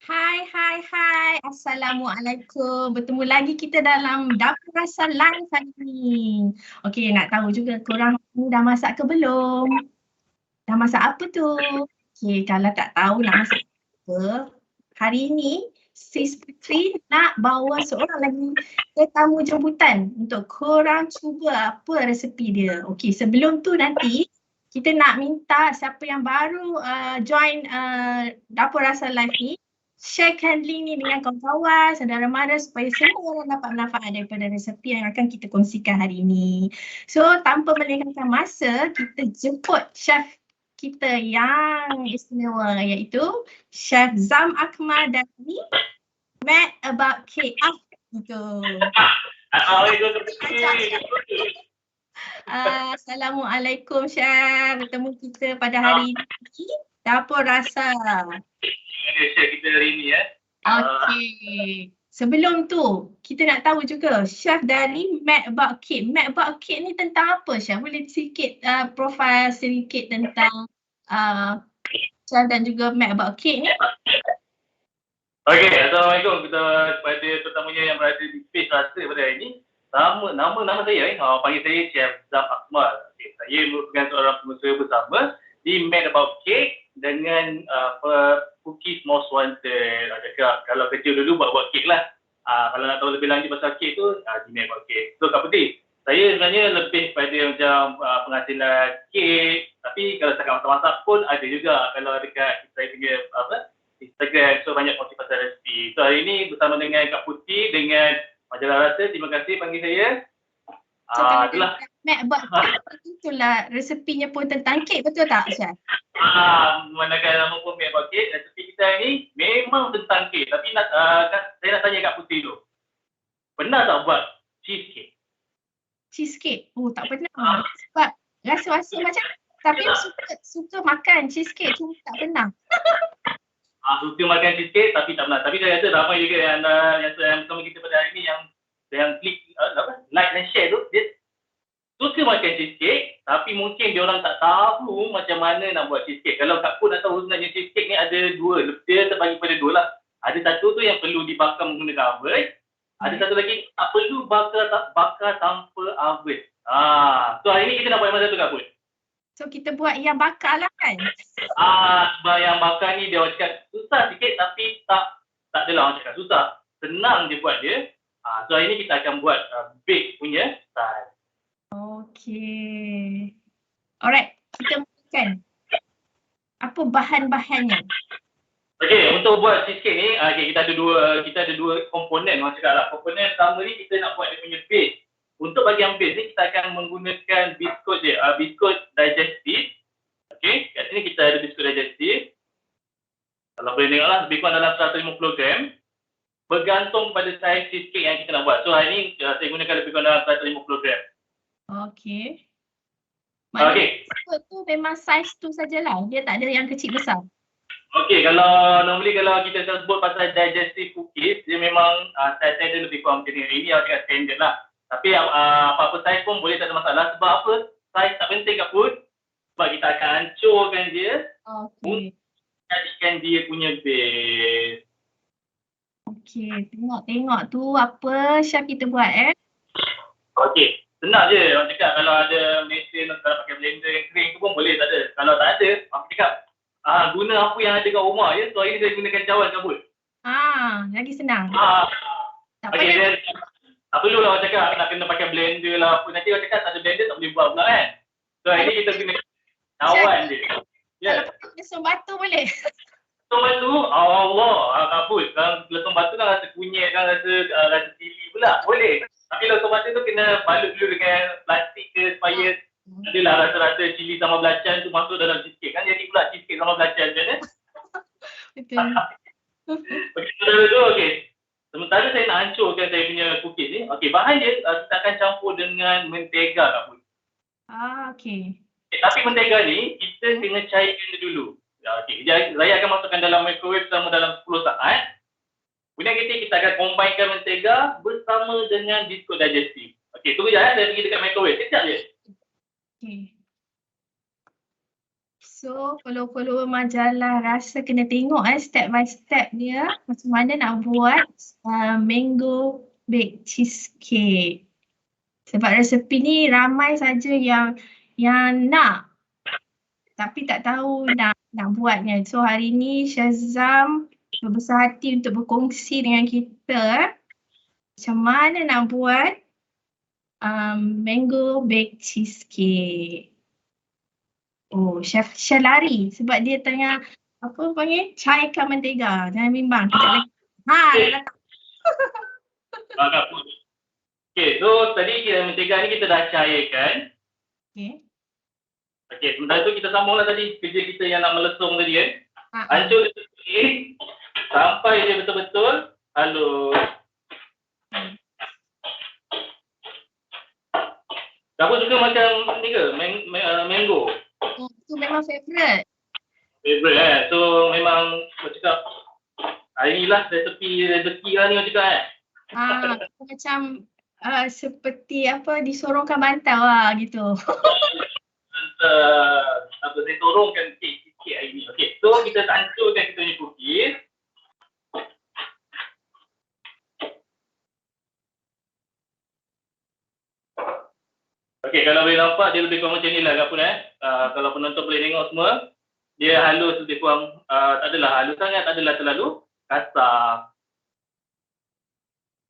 Hai. Assalamualaikum. Bertemu lagi kita dalam Dapur Rasa Live hari ni. Okey, nak tahu juga korang ni dah masak ke belum? Dah masak apa tu? Okey, kalau tak tahu nak masak apa, hari ni Sis Putri nak bawa seorang lagi tetamu jemputan untuk korang cuba apa resepi dia. Okey, sebelum tu nanti kita nak minta siapa yang baru join Dapur Rasa Live ni, sharekan link ni dengan kawan-kawan, saudara mara supaya semua orang dapat manfaat daripada resepi yang akan kita kongsikan hari ini. So, tanpa melengahkan masa, kita jemput chef kita yang istimewa iaitu Chef Zam Akmal dari Mad About Cake. Gitu. Assalamualaikum Chef. Bertemu kita pada hari ini Dapur Rasa. Chef kita hari ni ya. Okey. Sebelum tu, kita nak tahu juga Chef dari Mad About Cake. Mad About Cake ni tentang apa Chef? Boleh sikit profile sedikit tentang Chef dan juga Mad About Cake ni? Okey, Assalamualaikum kepada tetamunya yang berada di space rasa pada hari ini. Nama saya panggil saya Chef Zam Akmal. Okay, saya merupakan seorang pengusaha bersama di Mad About Cake dengan cookies most wanted. Cakap kalau kecil dulu buat kek lah. Kalau nak tahu lebih lanjut pasal kek tu, di Mad About Cake. So Kak Putih, saya sebenarnya lebih pada macam penghasilan kek, tapi kalau cakap masak-masak pun ada juga kalau dekat saya punya Instagram, so banyak kongsi pasal resipi. So hari ini bersama dengan Kak Putih dengan Majalah Rasa, terima kasih panggil saya. Itulah Mad About Cake, itulah resepinya pun tentang kek, betul tak Chef? Menggunakan nama pun Mad About Cake, resepi kita ni memang tentang kek. Tapi saya nak tanya Kak Putih dulu. Pernah tak buat cheesecake? Cheesecake? Oh, tak pernah. Sebab rasa-rasa macam, tapi suka makan cheesecake, cuma tak pernah. Suka makan cheesecake tapi tak pernah. Tapi saya rasa ramai juga yang bersama kita pada hari ni yang klik like dan share tu, dia suka makan cheesecake tapi mungkin dia orang tak tahu macam mana nak buat cheesecake. Kalau Kak Pun nak tahu sebenarnya cheesecake ni ada dua, dia terbagi pada dua lah. Ada satu tu yang perlu dibakar menggunakan oven, ada satu lagi tak perlu bakar tanpa oven. So hari ni kita nak buat yang mana tu Kak Pun? So kita buat yang bakar lah kan? Sebab yang bakar ni dia orang cakap susah sikit tapi tak adalah orang cakap susah. Senang dia buat dia. So hari ni kita akan buat bake punya style. Okay. Alright, kita mulakan. Apa bahan-bahannya? Okay, untuk buat cheesecake ni, kita ada dua komponen orang cakap lah. Komponen pertama ni kita nak buat dia punya base. Untuk bahagian base ni kita akan menggunakan biskut je, biskut digestif. Okey, kat sini kita ada biskut digestif. Kalau boleh tengoklah lebih kurang dalam 150 gram. Bergantung pada saiz cheesecake yang kita nak buat. So hari ni saya gunakan lebih kurang dalam 150 gram. Okey. Okey. Biskut tu memang saiz tu sajalah. Dia tak ada yang kecil besar. Okey, kalau kita sebut pasal digestive cookies, dia memang saiz dia lebih kurang macam ni. Ini yang agak standard lah. Tapi apa-apa saiz pun boleh, tak ada masalah. Sebab apa? Saiz tak penting Kak Pun. Sebab kita akan hancurkan dia. Okey. Jadikan dia punya base. Okey, tengok tu apa Chef kita buat Okey, senang je. Orang cakap kalau ada mesin, kalau pakai blender yang kering tu pun boleh, tak ada. Kalau tak ada, orang cakap guna apa yang ada kat rumah je. So hari ni saya gunakan cawan Kak Pun. Lagi senang. Tak okay, payah. Tak perlu lah orang cakap nak kena pakai blender lah apa. Nanti orang cakap tak ada blender tak boleh buat pula kan. So hari ni kita guna cawan je. Kalau pakai lesung batu boleh? Lesung batu? Allah, Kak Pun. Kalau lesung batu kan rasa kunyit kan, rasa sili pula. Boleh. Tapi lesung batu tu kena balut dulu dengan plastik ke supaya adalah rasa-rasa cili sama belacan tu masuk dalam cheesecake kan. Jadi pula cheesecake sama belacan macam mana? Betul. Okey. Sementara saya nak hancurkan saya punya cookies ni. Okey, bahan dia kita akan campur dengan mentega Kak Pun. Okey. Tapi mentega ni kita kena cairkan dia dulu. Okey, saya akan masukkan dalam microwave selama dalam 10 saat. Kemudian kita akan combinekan mentega bersama dengan biskut digestif. Okey, tunggu sekejap saya pergi dekat microwave. Sekejap je. Okey. So follower majalah rasa kena tengok step by step dia macam mana nak buat mango baked cheesecake. Sebab resepi ni ramai saja yang nak tapi tak tahu nak buatnya. So hari ni Syazam berbesar hati untuk berkongsi dengan kita macam mana nak buat mango baked cheesecake. Oh, chef lari sebab dia tengah apa panggil cairkan mentega. Jangan bimbang. Kejap lagi. Dah datang. Okay, so tadi mentega ni kita dah cairkan. Okay, sementara tu kita sambunglah tadi kerja kita yang nak melesung tadi kan. Hancur dia sampai dia betul-betul halus. Kamu suka macam ni ke? Mango? Itu memang favourite. Favourite So memang aku cakap hari ni lah rezeki lah ni aku cakap Macam seperti apa disorongkan bantal lah gitu. Saya sorongkan sikit hari ni. Okay, so kita hancurkan kita punya cookies. Okay, kalau boleh nampak dia lebih kurang macam ni lah Kapun kalau penonton boleh tengok semua, dia halus lebih kurang, tak adalah halus sangat, tak adalah terlalu kasar.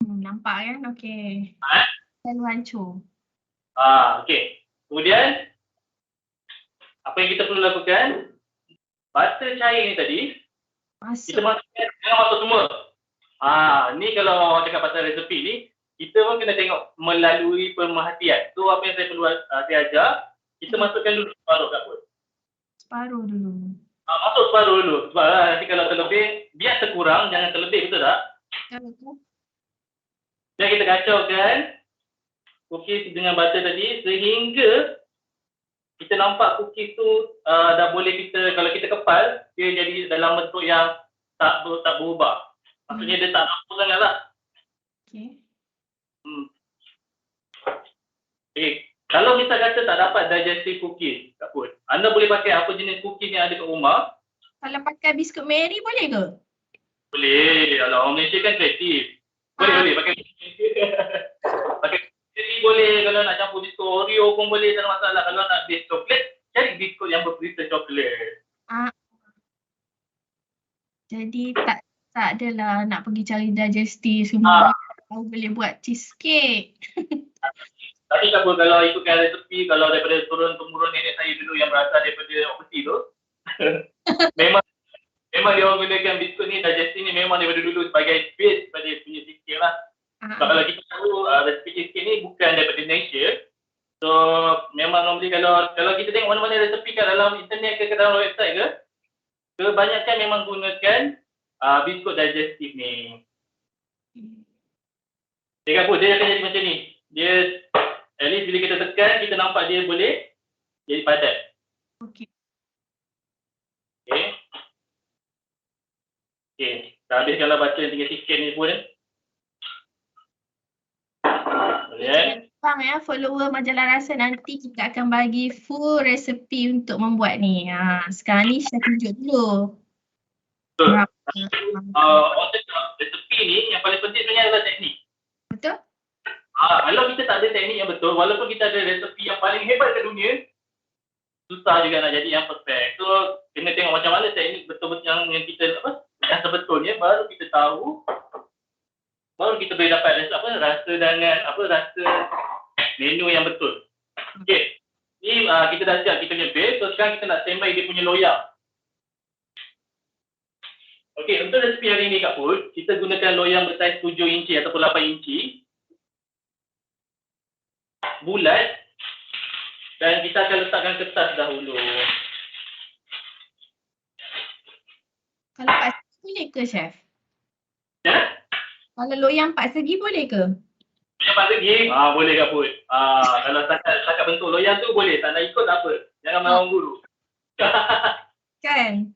Nampak kan? Okay. Terlalu hancur. Okay. Kemudian, apa yang kita perlu lakukan, butter cair ni tadi, kita masukkan, jangan masuk semua. Ni kalau orang cakap pasal resepi ni, kita pun kena tengok melalui pemerhatian. So apa yang saya perlu saya ajar, kita masukkan dulu separuh Kapun. Separuh dulu. Masuk separuh dulu. Sebab nanti kalau terlebih, biar terkurang, jangan terlebih, betul tak? Betul. Dan kita kacaukan cookies dengan butter tadi sehingga kita nampak cookies tu dah boleh kita, kalau kita kepal, dia jadi dalam bentuk yang tak berubah. Maksudnya dia tak rapuh sangat lah. Okay. Kalau misal kata tak dapat digestive cookies, tak pun. Anda boleh pakai apa jenis cookies yang ada kat rumah. Kalau pakai biskut Mary boleh ke? Boleh. Kalau orang Malaysia kan kreatif. Boleh. Pakai Mary boleh. Kalau nak campur biskut Oreo pun boleh. Tak ada masalah. Kalau nak base coklat, cari biskut yang berperisa coklat. Jadi tak adalah nak pergi cari digestive semua. Boleh buat cheesecake. Tapi tak apa, kalau ikutkan resepi, kalau daripada turun-temurun nenek saya dulu yang berasal daripada overseas tu, memang dia orang gunakan biskut ni, digestive ni memang daripada dulu sebagai base pada punya cheesecake lah. Sebab kalau kita tahu resepi cheesecake ni bukan daripada Malaysia, so memang normally kalau kita tengok mana-mana resepi kat dalam internet ke dalam website ke, kebanyakan memang gunakan biskut digestive ni. Dia akan jadi macam ni. Dia at least bila kita tekan, kita nampak dia boleh jadi padat. Okay. Dah habiskanlah baca yang tinggal sikit ni pun. Bang follower majalah rasa nanti kita akan bagi full resepi untuk membuat ni. Sekarang ni saya tunjuk dulu. Betul. Resepi ni yang paling penting sebenarnya adalah teknik. Betul? Kalau kita tak ada teknik yang betul, walaupun kita ada resepi yang paling hebat di dunia, susah juga nak jadi yang perfect. So, kena tengok macam mana teknik betul-betul yang kita yang sebetulnya, baru kita tahu, baru kita boleh dapat rasa dengan rasa menu yang betul. Okay. Ni kita dah siap kita punya base, so sekarang kita nak standby dia punya loyang. Okay, untuk resepi hari ni Kak Pul, kita gunakan loyang bersaiz 7 inci ataupun 8 inci. Bulat. Dan kita akan letakkan kertas dahulu. Kalau 4 segi boleh ke, Chef? Ya? Kalau loyang 4 segi boleh ke? Loyang 4 segi? Boleh Kak Pul. Kalau setakat bentuk loyang tu boleh. Tak nak ikut tak apa. Jangan marah guru. Kan?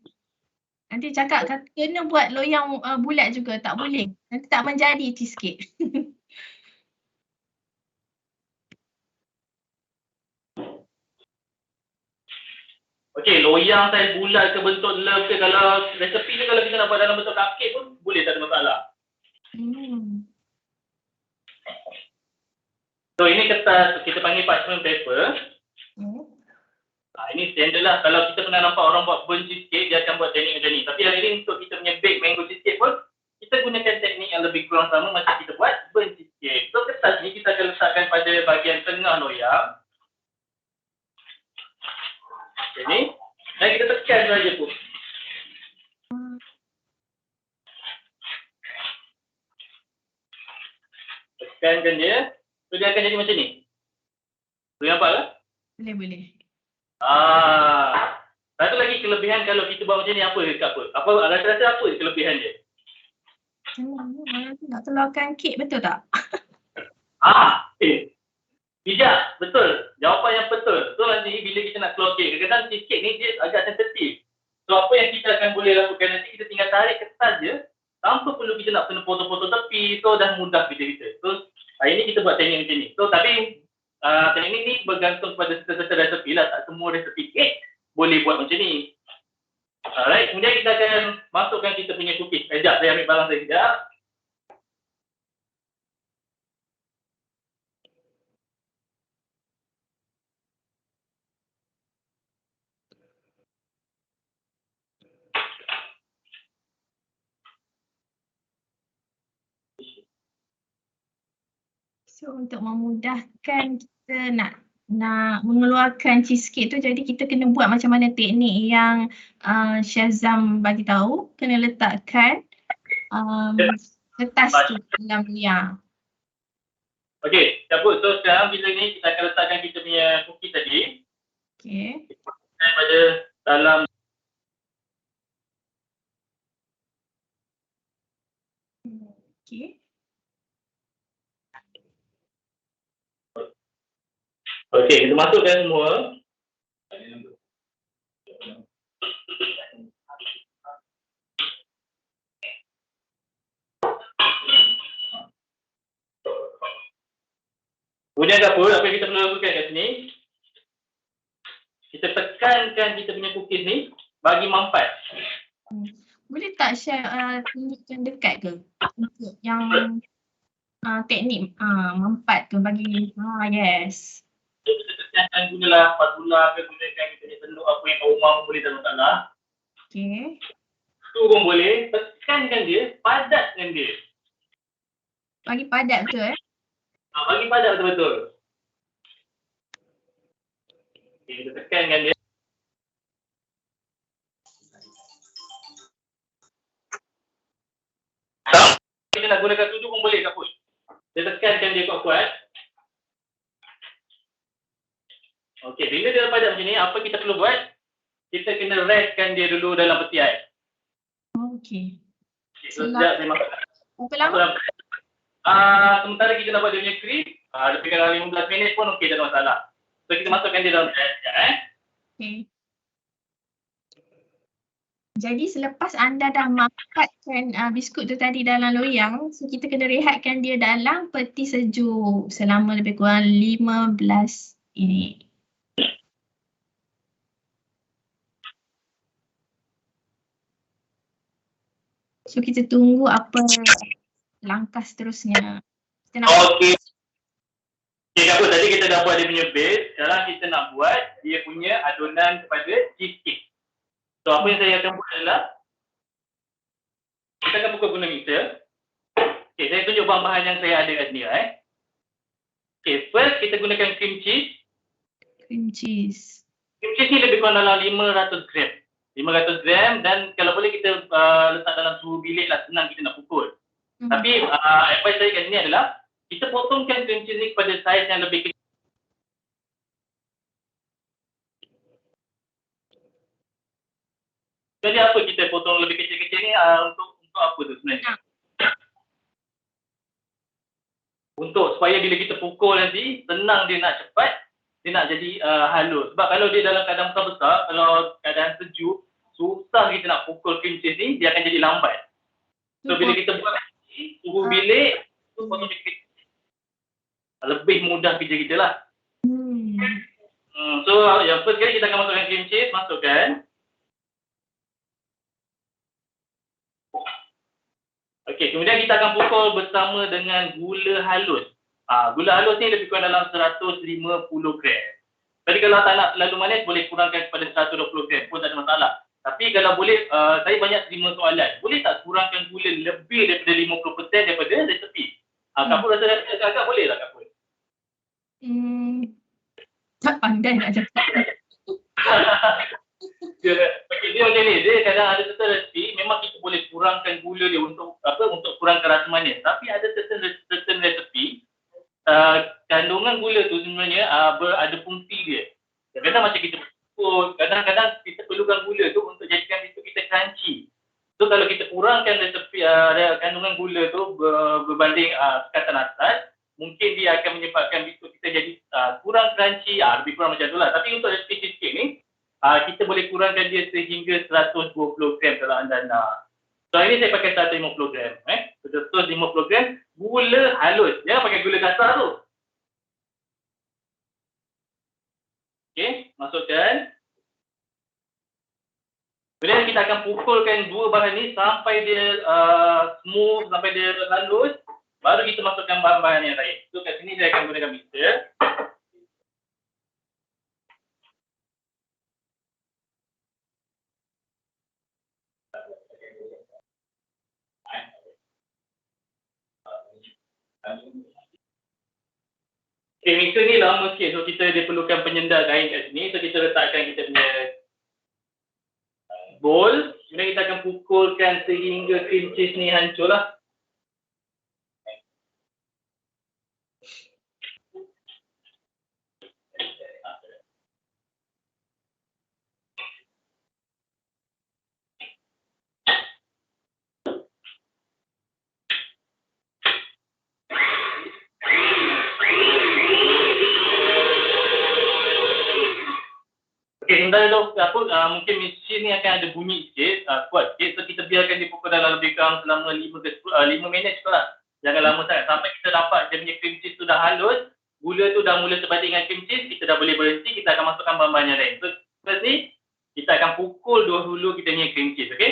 Nanti cakap kena buat loyang bulat juga. Tak boleh. Nanti tak menjadi cheesecake. Okey, loyang saiz bulat ke bentuk love ke, kalau resepi ni kalau kita nak buat dalam bentuk cupcake pun boleh, tak ada masalah. So ini kertas, kita panggil parchment paper. Ini standard lah. Kalau kita pernah nampak orang buat burnt cheesecake, dia akan buat teknik macam ni. Tapi hari ni untuk kita punya bake mango cheesecake pun, kita gunakan teknik yang lebih kurang sama macam kita buat burnt cheesecake. So kertas ni kita akan letakkan pada bahagian tengah loyang. Macam ni. Dan kita tekan saja pun. Tekankan dia. So dia akan jadi macam ni. Boleh nampak ke? Boleh. Satu lagi kelebihan kalau kita buat macam ni apa dekat apa? Rasa-rasa apa kelebihan dia? Nak telurkan kek, betul tak? Tidak, betul. Jawapan yang betul. So nanti bila kita nak keluar kek, kadang-kadang cheesecake ni dia agak sensitif. So apa yang kita akan boleh lakukan nanti, kita tinggal tarik kertas je, tanpa perlu kita nak kena potong-potong tepi. So dah mudah kerja kita. So hari ni kita buat teknik macam ni. So tapi teknik ni bergantung pada serta-serta resepi lah. Tak semua resepi kek boleh buat macam ni. Alright, kemudian kita akan masukkan kita punya cookies. Sekejap, saya ambil barang saya sekejap. So untuk memudahkan kita nak mengeluarkan cheesecake tu, jadi kita kena buat macam mana teknik yang Chef Zam bagi tahu. Kena letakkan kertas tu dalam loyang. Okey, cabut. So sekarang bila ni kita akan letakkan kita punya cookie tadi. Okey. Pada dalam Okey. Okey, kita masukkan semua. Kemudian apa yang kita perlu lakukan kat sini? Kita tekankan kita punya cookies ni bagi mampat. Boleh tak share tunjukkan dekat ke untuk yang teknik mampat tu bagi yes. Kita tekankan gunalah spatula ke, gunakan kita punya tenduk apa yang kat rumah pun boleh, tak masalah. Okey. Tu pun boleh, tekankan dia, padatkan dia. Bagi padat betul Bagi padat betul-betul. Okay, kita tekankan dia. Kita nak gunakan tujuh pun boleh tak pun. Dia tekankan dia kuat-kuat. Okey, bila dia padat macam ni, apa kita perlu buat? Kita kena restkan dia dulu dalam peti ais. Okey. Sekejap saya masukkan. Berapa lama? Sementara kita nak buat dia punya krim, lebih kurang 15 minit pun okey, tak ada masalah. So kita masukkan dia dalam ais sekejap Okey. Jadi selepas anda dah mampatkan biskut tu tadi dalam loyang, so kita kena rehatkan dia dalam peti sejuk selama lebih kurang 15 minit. So kita tunggu apa langkah seterusnya. Okey. Okey, apa tadi kita dah buat dia punya base, sekarang kita nak buat dia punya adunan kepada cheesecake. So apa yang saya akan buat adalah kita akan buka guna mixer. Okey, saya tunjuk bahan-bahan yang saya ada kat sini Okey, first kita gunakan cream cheese. Cream cheese. Cream cheese ni lebih kurang dalam 500 gram. 500 gram, dan kalau boleh kita letak dalam suhu bilik lah, senang kita nak pukul. Tapi advice saya kat sini adalah kita potongkan cream cheese ni kepada saiz yang lebih kecil. Jadi apa kita potong lebih kecil-kecil ni untuk apa tu sebenarnya? Untuk supaya bila kita pukul nanti, senang dia nak cepat, dia nak jadi halus. Sebab kalau dia dalam keadaan besar-besar, kalau keadaan sejuk, susah kita nak pukul cream cheese ni, dia akan jadi lambat. So bila kita buat suhu bilik, tu potong kecil. Lebih mudah kerja kita lah. So yang first kali kita akan masukkan cream cheese, masukkan. Okey, kemudian kita akan pukul bersama dengan gula halus. Gula halus ni lebih kurang dalam 150 gram. Jadi kalau tak nak terlalu manis, boleh kurangkan kepada 120 gram pun tak ada masalah. Tapi kalau boleh, saya banyak terima soalan. Boleh tak kurangkan gula lebih daripada 50% daripada resepi? Kapur rasa agak boleh tak Kapur? Tak pandai nak cakap. Dia macam ni, dia kadang ada certain resepi memang kita boleh kurangkan gula dia untuk kurangkan rasa manis. Tapi ada certain resepi kandungan gula tu sebenarnya ada fungsi dia. Kadang-kadang macam kita kadang-kadang kita perlukan gula tu untuk jadikan biskut kita crunchy. So kalau kita kurangkan resepi kandungan gula tu berbanding sekatan atas, mungkin dia akan menyebabkan biskut kita jadi kurang crunchy, lebih kurang macam tu lah. Tapi untuk resepi cheesecake ni, kita boleh kurangkan dia sehingga 120 gram kalau anda nak. So ini saya pakai 150 gram. 150 gram gula halus. Jangan pakai gula kasar tu. Okey, masukkan. Kemudian kita akan pukulkan dua bahan ni sampai dia smooth, sampai dia halus. Baru kita masukkan bahan-bahan yang lain. So kat sini saya akan gunakan mixer. Okay, mixer ni lama sikit. So dia perlukan penyendal kain kat sini. So kita letakkan kita punya bowl. Kemudian kita akan pukulkan sehingga cream cheese ni hancur lah. Okey, sebentar dulu mungkin mesin ni akan ada bunyi sikit, kuat sikit. So kita biarkan dia pukul dalam lebih kurang selama 5 minit cukup lah. Jangan lama sangat. Sampai kita dapat dia punya cream cheese tu dah halus, gula tu dah mula serbalik dengan cream cheese, kita dah boleh berhenti, kita akan masukkan bahan-bahan yang lain. So first ni, kita akan pukul dulu kita punya cream cheese, okey?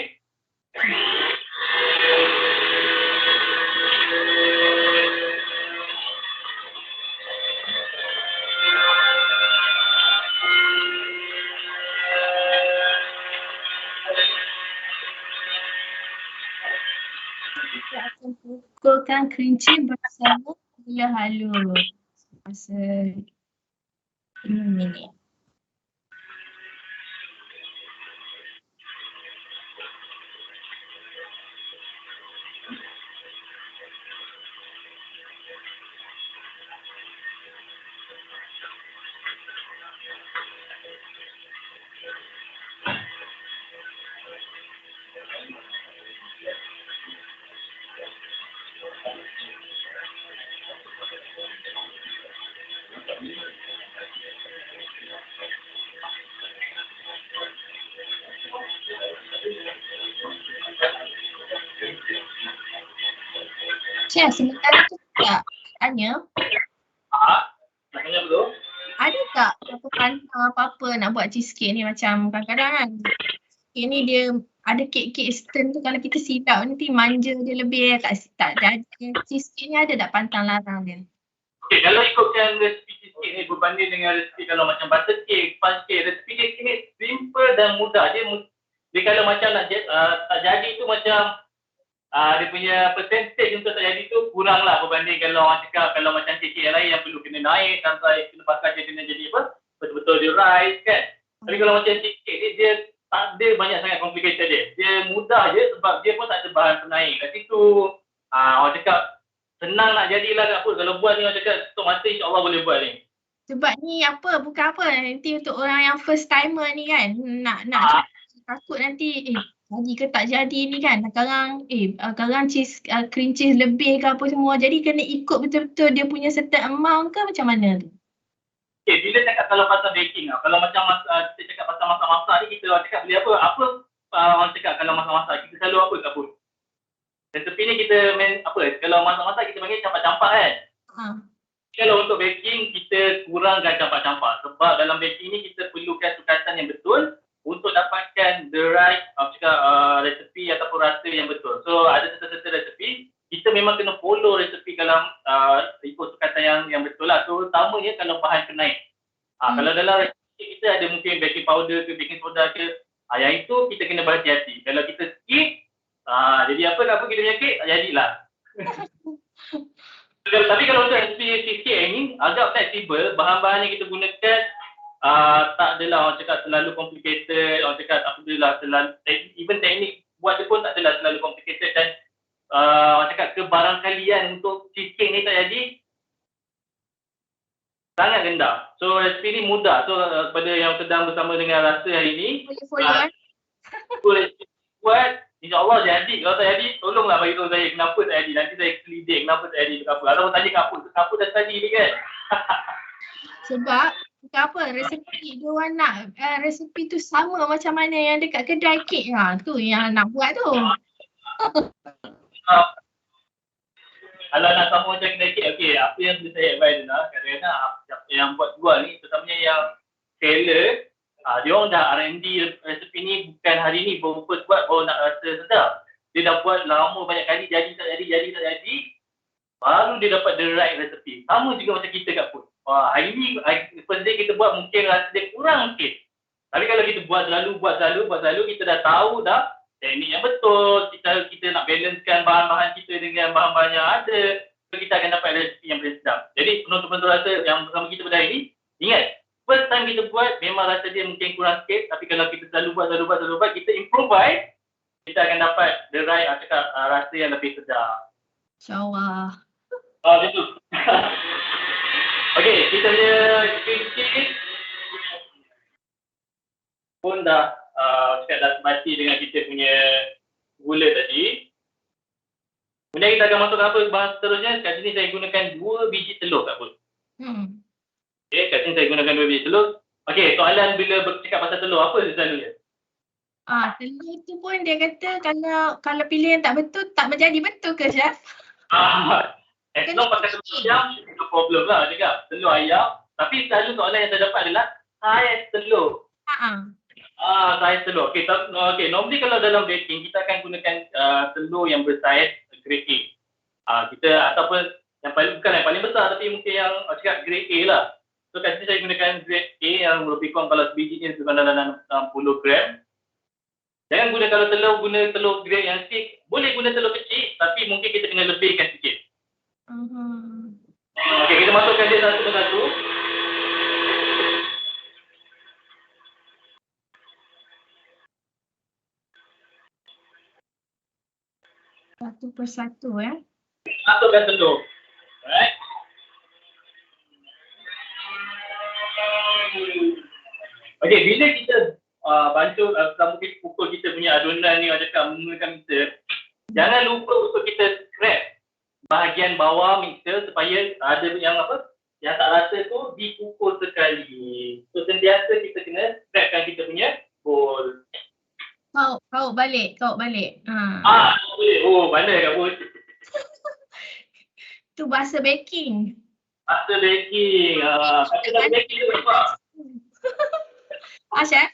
Kita akan pukulkan cream cheese bersama gula halus. Masa 5 minit. Syah, sementara tu tak tanya. Nak tanya betul? Ada tak apa-apa nak buat cheesecake ni macam kadang-kadang kan cheesecake ni dia ada kek-kek instant tu kalau kita silap nanti manja dia lebih tak jadi. Cheesecake ni ada tak pantang larang dia? Okay, kalau ikutkan resepi cheesecake ni berbanding dengan resepi kalau macam butter cake, sponge cake, resepi cheesecake ni simple dan mudah. Dia kalau macam nak tak jadi tu macam dia punya percentage untuk tak jadi tu kurang lah berbanding kalau orang cakap kalau macam kek yang lain yang perlu kena naik sampai kena pakai dia kena jadi apa betul-betul dia rise kan. Tapi kalau macam cheesecake ni dia tak ada banyak sangat complicated dia. Dia mudah je sebab dia pun tak ada bahan penaik kat situ. Orang cakap senang nak jadilah kat pun. Kalau buat ni orang cakap tutup mata insyaAllah boleh buat ni. Sebab ni bukan apa nanti untuk orang yang first timer ni kan nak takut nanti jadi ke tak jadi ni kan. Sekarang cream cheese lebih ke apa semua. Jadi kena ikut betul-betul dia punya certain amount ke macam mana tu? Okay, bila cakap kalau pasal baking kalau macam kita cakap pasal masak-masak ni kita orang cakap beli apa orang cakap kalau masak-masak kita selalu apa kat pun. Resepi ni kita kalau masak-masak kita panggil campak-campak kan. Kalau untuk baking, kita kurangkan campak-campak. Sebab dalam baking ni kita perlukan sukatan yang betul untuk dapatkan the right resepi ataupun rasa yang betul. So, ada serta-serta resepi, kita memang kena follow resepi dalam ikut sukatan yang betul lah. So, utamanya kalau bahan kenaik. Kalau dalam resepi kita ada mungkin baking powder ke, baking soda ke, yang itu kita kena berhati-hati. Kalau kita skip, jadi apa kita punya kek, jadilah. Tapi kalau untuk resipi cheesecake ni agak fleksibel, bahan-bahan yang kita gunakan tak adalah orang cakap terlalu complicated, orang cakap tak adalah terlalu, even teknik buat dia pun tak adalah terlalu complicated dan orang cakap kebarangkalian untuk cheesecake ni tak jadi sangat rendah. So resipi ni mudah. So kepada yang sedang bersama dengan rasa hari ni, boleh buat, InsyaAllah jadi. Kalau tak jadi, tolonglah bagi tahu saya kenapa tak jadi. Nanti saya selidik kenapa tak jadi. Atau tanya kenapa dah tadi ni kan. Sebab apa resepi dia orang nak resepi tu sama macam mana yang dekat kedai kek lah. Tu yang nak buat tu. Kalau nak sama macam kedai kek, okey, apa yang saya advise lah, kadang-kadang yang buat jual ni, terutamanya yang seller, dia orang dah R&D resepi ni bukan hari ni baru first buat baru nak rasa sedap. Dia dah buat lama banyak kali, jadi tak jadi, baru dia dapat the right resepi. Sama juga macam kita kat food. Hari ni first day kita buat mungkin rasa dia kurang sikit. Tapi kalau kita buat selalu, kita dah tahu dah teknik yang betul, kita nak balancekan bahan-bahan kita dengan bahan-bahan yang ada, so kita akan dapat resepi yang paling sedap. Jadi penonton-penonton rasa yang bersama kita pada hari ni, ingat, first time kita buat memang rasa dia mungkin kurang sikit, tapi kalau kita selalu buat, kita improvise, kita akan dapat the right rasa yang lebih sedap. InsyaAllah. Betul. Okey, kita punya cheesecake pun dah sebati dengan kita punya gula tadi. Kemudian kita akan masuk ke apa bahan seterusnya. Kat sini saya gunakan 2 biji telur Kak Pun. Okey, kat sini saya gunakan 2 biji telur. Okey, soalan bila bercakap pasal telur, apa dia selalunya? Telur tu pun dia kata kalau pilih yang tak betul, tak menjadi betul ke Chef? Telur pakai telur ayam, itu problem lah cakap. Telur ayam, tapi selalu soalan yang saya dapat adalah saiz telur. Saiz telur. Okay, normally kalau dalam baking, kita akan gunakan telur yang bersaiz grade A. Kita ataupun yang bukan yang paling besar, tapi mungkin yang cakap grade A lah. So kat sini saya gunakan grade A yang lebih kurang kalau sebijinya dalam 60 gram. Jangan kalau guna telur grade yang stick, boleh guna telur kecil, tapi mungkin kita kena lebihkan sikit. Okey, kita masukkan dia satu persatu. Satu persatu Masukkan telur. Alright. Okey, bila kita bantu mungkin pukul kita punya adunan ni menggunakan mixer, jangan lupa untuk kita scrap bahagian bawah mixer supaya ada yang tak rasa tu dipukul sekali. So sentiasa kita kena scrapkan kita punya bowl. Kau balik. Boleh. Pandai Kak Pun. Tu bahasa baking. Bahasa baking. Bahasa baking dia apa? Chef?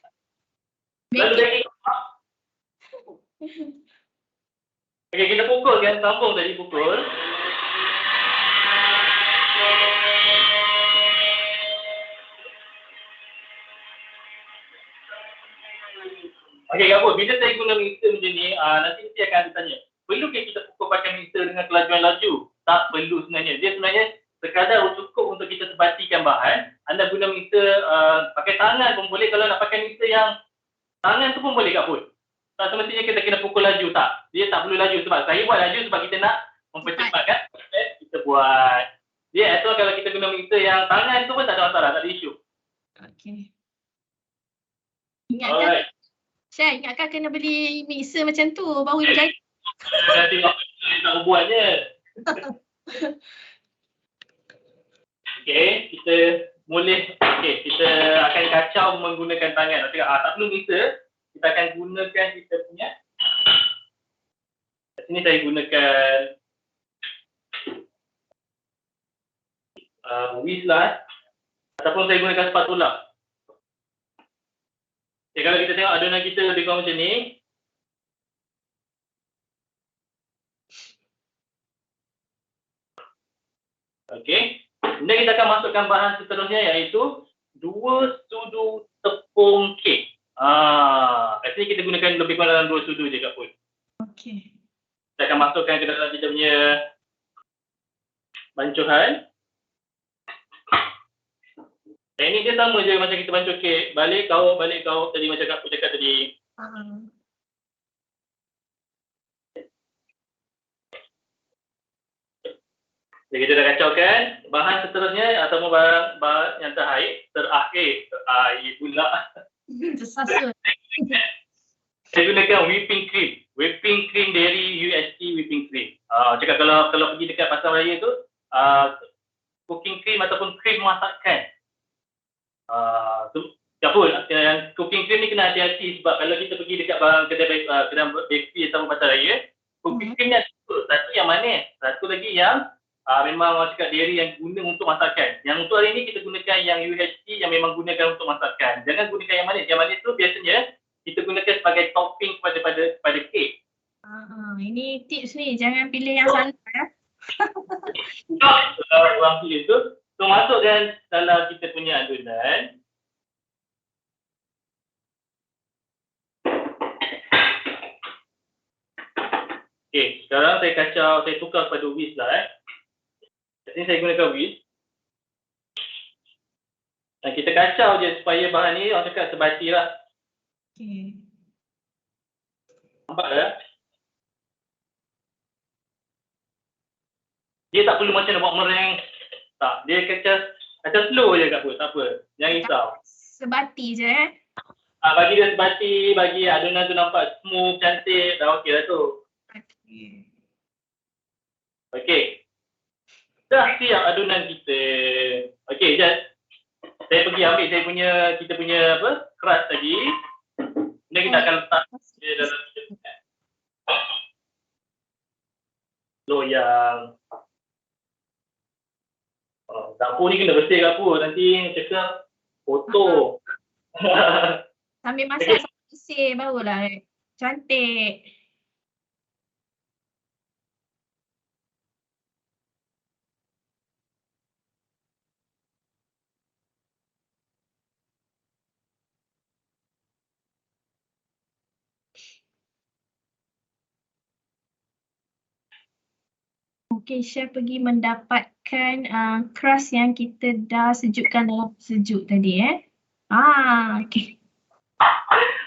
Baking. Okey, kita pukul kan, sambung tadi pukul. Okey, Kak Pun, bila saya guna mixer macam ni, nanti mesti akan ditanya, perlu ke kita pukul pakai mixer dengan kelajuan laju? Tak perlu sebenarnya. Dia sebenarnya sekadar cukup untuk kita sebatikan bahan. Anda guna mixer pakai tangan pun boleh. Kalau nak pakai mixer yang tangan tu pun boleh Kak Pun. Tak semestinya kita kena pukul laju, tak. Dia tak perlu laju sebab saya buat laju sebab kita nak mempercepatkan kita buat. Dia atau kalau kita guna mixer yang tangan tu pun tak ada masalah, tak ada isu. Okey. Ingatkan, Syah, ingatkan kena beli mixer macam tu baru jadi. Dah tengok tak buatnya. Okey, kita kita akan kacau menggunakan tangan. Tak perlu mixer. Kita akan gunakan kita punya. Kat sini saya gunakan Wislas ataupun saya gunakan spatula. Okay, kalau kita tengok adunan kita lebih kurang macam ni. Okey. Kemudian kita akan masukkan bahan seterusnya iaitu 2 sudu tepung kek. Kat sini kita gunakan lebih kurang dalam 2 sudu je Kak Put. Okey. Kita akan masukkan ke dalam kita punya bancuhan. Ini dia sama je macam kita bancuh kek. Balik kau tadi macam Kak Put cakap tadi. Jadi kita dah kacaukan bahan seterusnya ataupun bahan yang terakhir pula. Tersasul. Saya gunakan whipping cream dairy UHT whipping cream. Cakap kalau pergi dekat pasar raya tu, cooking cream ataupun krim masakan. Yang cooking cream ni kena hati-hati sebab kalau kita pergi dekat kedai bakery atau pasar raya, cooking cream ni satu yang manis, satu lagi yang memang orang cakap dairy yang guna untuk masakan. Yang untuk hari ni kita gunakan yang UHT yang memang gunakan untuk masakan. Jangan gunakan yang manis. Yang manis tu biasanya kita gunakan sebagai topping pada kek. Ini tips ni, jangan pilih yang salah ya. Orang pilih tu, so masukkan dalam kita punya adunan. Okey, sekarang saya tukar pada whisk lah Ini saya gunakan whisk. Dan kita kacau je supaya bahan ni orang cakap sebati lah. Okey. Nampak tak? Dia tak perlu macam nak buat mereng. Tak, dia kacau slow je Kak Put, tak apa. Jangan risau. Sebati je Bagi dia sebati, bagi adunan tu nampak smooth, cantik, dah okey dah tu. Okey. Dah siap adunan kita. Okey, jap. Saya pergi ambil kita punya keras tadi. Kemudian kita akan letak dia dalam loyang. Dapur ni kena bersih Kak nanti cakap kotor. Sambil masak sambil bersih barulah cantik. Okey, Chef pergi mendapatkan crust yang kita dah sejukkan dalam sejuk tadi okey.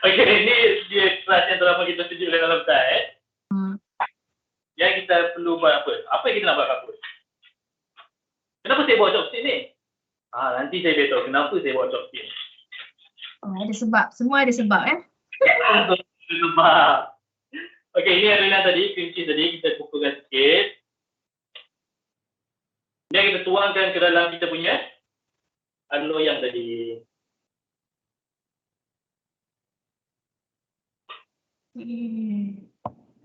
Okey, ini dia crust yang terlalu kita sejuk dalam teh. Yang kita perlu buat apa? Apa yang kita nak buat Kak Put? Kenapa saya bawa chopstick ni? Nanti saya beritahu kenapa saya bawa chopstick. Ada sebab. Semua ada sebab Sebab. Okey, ini adunan tadi, cream cheese tadi kita kukuhkan sikit. Kemudian kita tuangkan ke dalam kita punya loyang tadi.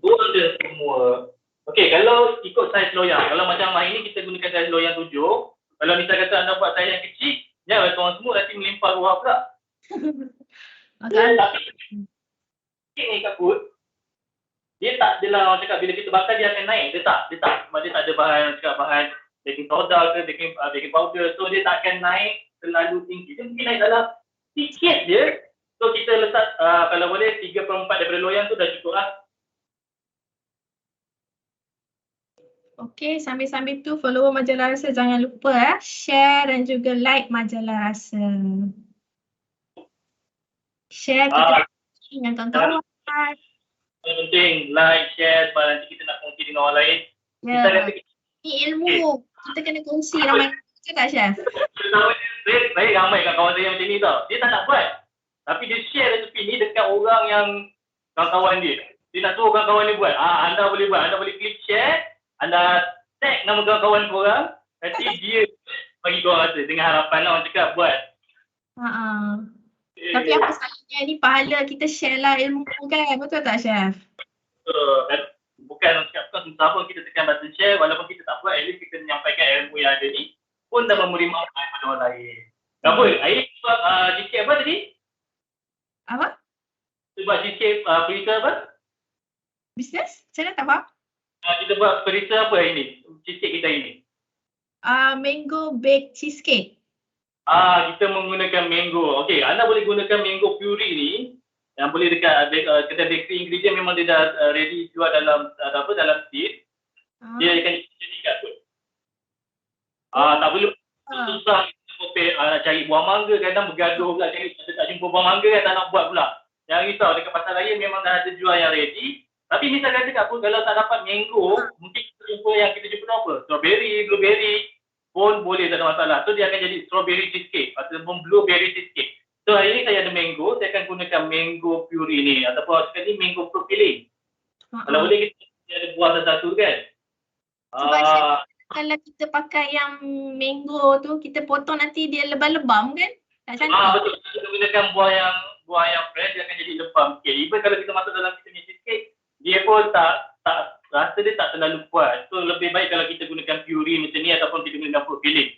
Tuang dia semua. Okey, kalau ikut saiz loyang, kalau macam hari ni kita gunakan saiz loyang 7, kalau misal kata anda buat saiz yang kecil, janganlah tuang semua nanti melimpah luar pula. Tapi ni Kak Put, dia tak adalah orang cakap bila kita bakar dia akan naik. Dia tak. Sebab dia tak ada bahan baking soda ke baking powder, so dia tak akan naik terlalu tinggi. Dia mungkin naik dalam sikit je. So kita letak kalau boleh 3/4 daripada loyang tu dah cukup lah. Okey, sambil-sambil tu follower Majalah Rasa jangan lupa share dan juga like Majalah Rasa. Share kita dengan kawan-kawan. Yang penting like, share sebab nanti kita nak kongsi dengan orang lain. Kita kata ini ilmu. Kita kena kongsi ramai. Betul tak Chef? Saya ramai kat kawan saya macam ni tau. Dia tak nak buat. Tapi dia share resepi ni dekat orang yang kawan-kawan dia. Dia nak suruh kawan-kawan dia buat. Anda boleh buat. Anda boleh klik share. Anda tag nama kawan-kawan korang. Nanti dia bagi korang rasa. Dengan harapan lah orang cakap buat. Tapi apa salahnya ni pahala kita share lah ilmu kan. Betul tak Chef? Bukan orang cakap susah pun kita tekan button share. Walaupun kita tak buat, at least kita menyampaikan ilmu yang ada ni. pun dah memberi manfaat pada orang lain. Apa? Air sebab cheesecake apa tadi? Apa? Sebab cheesecake perisa apa? Bisnes? Saya tak faham. Kita buat perisa apa hari ni? Cheesecake kita hari ni. Mango baked cheesecake. Kita menggunakan mango. Okey, anda boleh gunakan mango puree ni yang boleh dekat kedai bakery ingredient memang dia dah ready jual dalam dalam tin. Dia akan jadi kat tu. Tak perlu susah nak cari buah mangga, kadang bergaduh pula cari tak jumpa buah mangga kan, tak nak buat pula. Jangan risau, dekat pasar raya memang dah ada jual yang ready. Tapi misal kata kat pun kalau tak dapat mango, mungkin kita jumpa yang kita jumpa apa? Strawberry, blueberry pun boleh, tak ada masalah. So dia akan jadi strawberry cheesecake ataupun blueberry cheesecake. So hari ni saya ada mango, saya akan gunakan mango puree ni ataupun sekali mango fruit filling. Kalau boleh kita ada buah satu kan. Sebab kalau kita pakai yang mango tu, kita potong nanti dia lebam-lebam kan? Tak cantik. Betul. Kita gunakan buah yang fresh, dia akan jadi lebam sikit. Even kalau kita masuk dalam kita punya cheesecake, dia pun tak rasa dia tak terlalu kuat. So lebih baik kalau kita gunakan puree macam ni ataupun kita gunakan fruit filling.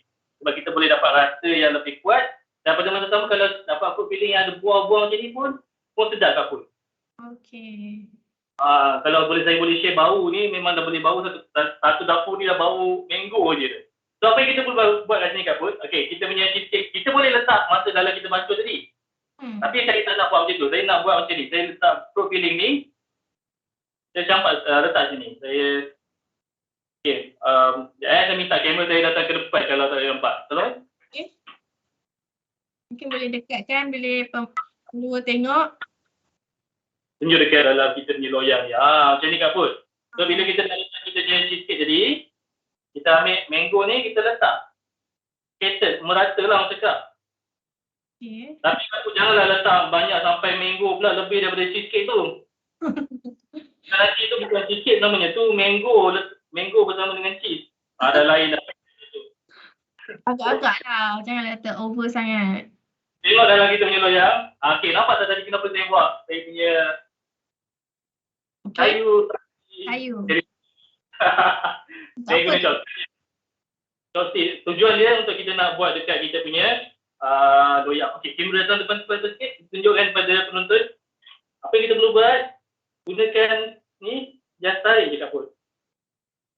Sebab kita boleh dapat rasa yang lebih kuat. Dan pada masa sama kalau dapat fruit filling yang ada buah-buah macam ni pun sedap kat pun. Okey. Kalau saya boleh share bau ni, memang dah boleh bau satu dapur ni dah bau mango je. So apa yang kita boleh buat kat sini kat pun, okay, kita punya cheesecake, kita boleh letak masa dalam kita basuh tadi. Tapi saya tak nak buat macam tu, saya nak buat macam ni, saya letak fruit filling ni, saya campak letak sini. Saya minta kamera saya datang ke depan kalau tak boleh nampak. Tolong. Okay. Mungkin boleh dekatkan, boleh pendua tengok. Tunjuk dekat dalam kita punya loyang ni. Macam ni kat pun. So bila kita nak letak kita punya cheesecake tadi, kita ambil mango ni, kita letak. Scattered, merata lah orang cakap. Okay. Tapi aku janganlah letak banyak sampai mango pula lebih daripada cheesecake tu. Nanti tu bukan cheesecake namanya, tu mango bersama dengan cheese. Ada lain dah. Agak-agak lah, jangan letak over sangat. Tengok dalam kita punya loyang. Okay, nampak tak tadi kenapa saya buat? Saya punya kayu. Saya guna tujuan dia untuk kita nak buat dekat kita punya loyang. Okey, kamera datang depan sikit, tunjukkan kepada penonton apa yang kita perlu buat. Gunakan ni, just tarik je kat pun.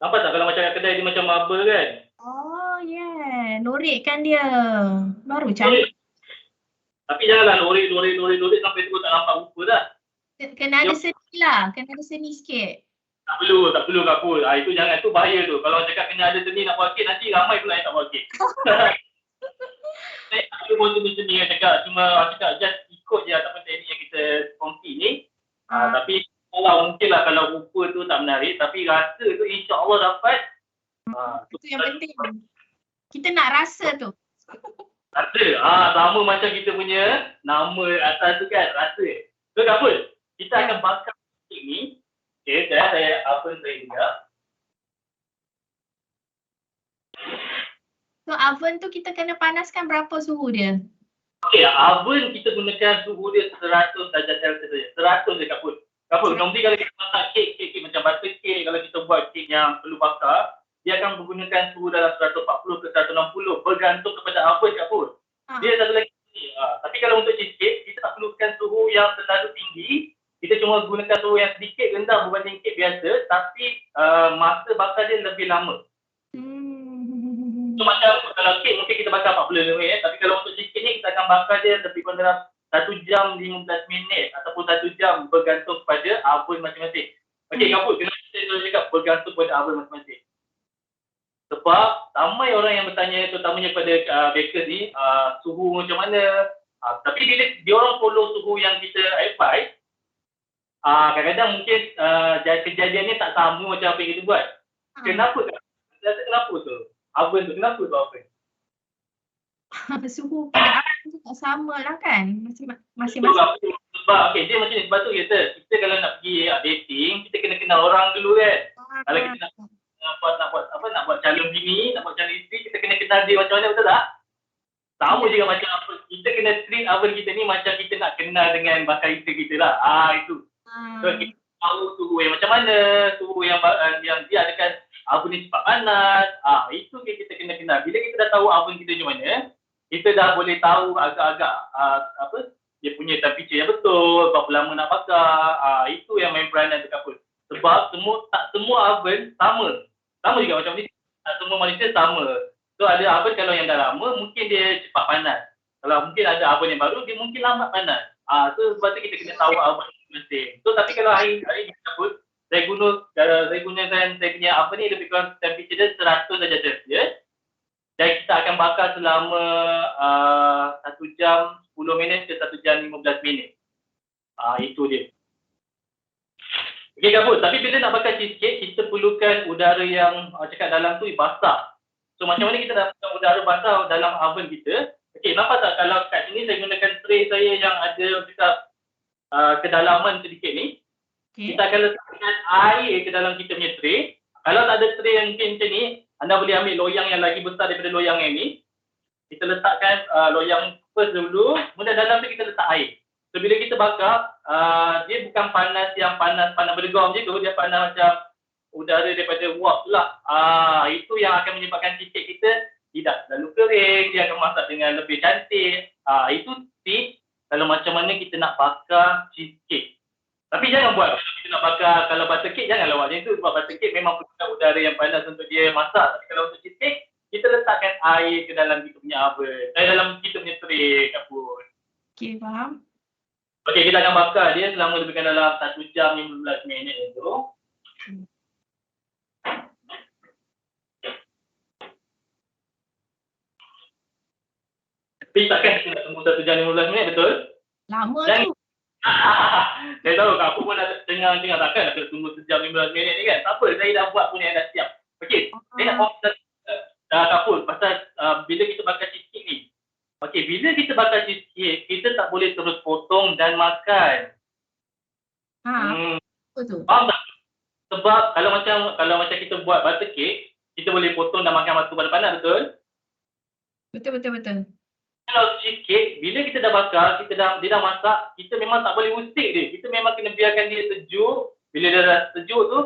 Nampak tak kalau macam kat kedai dia macam marble kan? Oh yeah, lorikkan dia. Baru cantik. Tapi janganlah lorik sampai tu tak nampak muka dah. Kena ada seni lah, kena ada seni sikit. Tak perlu kat pun. Itu jangan, tu bahaya tu. Kalau cakap kena ada seni nak buat kek, nanti ramai pula yang tak buat kek. Saya tak perlu pun seni yang cakap. Cuma cakap just ikut je ataupun teknik yang kita kongsi ni. Tapi kalau mungkin lah kalau rupa tu tak menarik, tapi rasa tu insya-Allah dapat. Itu yang penting. Kita nak rasa tu. Rasa. Sama macam kita punya nama atas tu kan, rasa. So Kak Pul, kita akan bakar kek ni. Okay, saya oven saya juga. So oven tu kita kena panaskan berapa suhu dia? Okay, oven kita gunakan suhu dia 100 darjah Celsius saja. 100 je Kak Pul. Kak Pul, normally kalau kita masak kek macam butter cake, kalau kita buat kek yang perlu bakar, dia akan menggunakan suhu dalam 140 ke 160 bergantung kepada oven Kak Pul. Dia satu lagi ni. Tapi kalau untuk cheesecake, kita tak perlukan suhu yang terlalu tinggi. Kita cuma gunakan suhu yang sedikit rendah berbanding kek biasa, tapi masa bakar dia lebih lama. So macam kalau kek mungkin kita bakar 45 minit, tapi kalau untuk cheesecake ni kita akan bakar dia lebih kurang dalam 1 jam 15 minit ataupun 1 jam bergantung kepada oven masing-masing. Okey, Kak Pul, kenapa saya selalu cakap bergantung pada oven masing-masing? Sebab ramai orang yang bertanya, terutamanya kepada baker ni, suhu macam mana. Tapi bila dia orang follow suhu yang kita advise, kadang-kadang mungkin kejadiannya tak sama macam apa yang kita buat. Kenapa? Kenapa tu? Oven tu, kenapa tu oven? Suhu pada oven tu tak sama lah kan? Masing-masing. Sebab dia macam ni, sebab tu kita kalau nak pergi dating, kita kena kenal orang dulu kan. Kalau kita nak buat calon bini, nak buat calon isteri, kita kena kenal dia macam mana, betul tak? Sama juga macam apa, kita kena treat oven kita ni macam kita nak kenal dengan bakal isteri kita lah. Itu. So kita tahu suhu yang macam mana, suhu yang dia adakan oven ni cepat panas. Itu yang kita kena kenal. Bila kita dah tahu oven kita macam mana, kita dah boleh tahu agak-agak dia punya temperature yang betul, berapa lama nak bakar. Itu yang main peranan dekat pun. Sebab tak semua oven sama. Sama juga macam ni. Tak semua Malaysia sama. So ada oven kalau yang dah lama mungkin dia cepat panas. Kalau mungkin ada oven yang baru dia mungkin lambat panas. So sebab tu kita kena tahu oven masing. So tapi kalau hari ni pun saya gunakan saya punya oven ni lebih kurang temperature dia 100 darjah Celsius. Dan kita akan bakar selama 1 jam 10 minit ke 1 jam 15 minit. Itu dia. Okey Kabut, tapi bila nak bakar cheesecake, kita perlukan udara yang cakap dalam tu basah. So macam mana kita dapatkan udara basah dalam oven kita? Okey, nampak tak kalau kat sini saya gunakan tray saya yang ada dekat kedalaman sedikit ni. Okay. Kita akan letakkan air ke dalam kita punya tray. Kalau tak ada tray yang mungkin macam ni, anda boleh ambil loyang yang lagi besar daripada loyang yang ni. Kita letakkan loyang first dulu, kemudian dalam tu kita letak air. So bila kita bakar, dia bukan panas yang panas berdegam je tu, dia panas macam udara daripada wok pula. Itu yang akan menyebabkan cheesecake kita tidak terlalu kering, dia akan masak dengan lebih cantik. Itu tips kalau macam mana kita nak bakar cheesecake. Tapi jangan buat kalau kita nak bakar, kalau butter cake janganlah buat macam tu, sebab butter cake memang perlukan udara yang panas untuk dia masak. Tapi kalau untuk cheesecake, kita letakkan air ke dalam kita punya oven, dalam kita punya tray Kapur. Okey, faham. Okey, kita akan bakar dia selama lebih kurang dalam 1 jam 15 minit itu. Tapi takkan kita nak tunggu 1 jam 15 minit, betul? Lama tu. Saya tahu Kak Apu pun dah tengah takkan nak tunggu 1 jam 15 minit ni kan. Tak apa, saya dah buat pun yang dah siap. Okey, saya nak komen Kak Apu pasal bila kita bakar cheesecake ni. Okey, bila kita bakar cheesecake, kita tak boleh terus potong dan makan. Betul. Faham tak? Sebab kalau macam kita buat butter cake, kita boleh potong dan makan waktu panas-panas, betul? Betul. Kalau cheesecake, bila kita dah bakar, dia dah masak, kita memang tak boleh usik dia. Kita memang kena biarkan dia sejuk. Bila dia dah sejuk tu,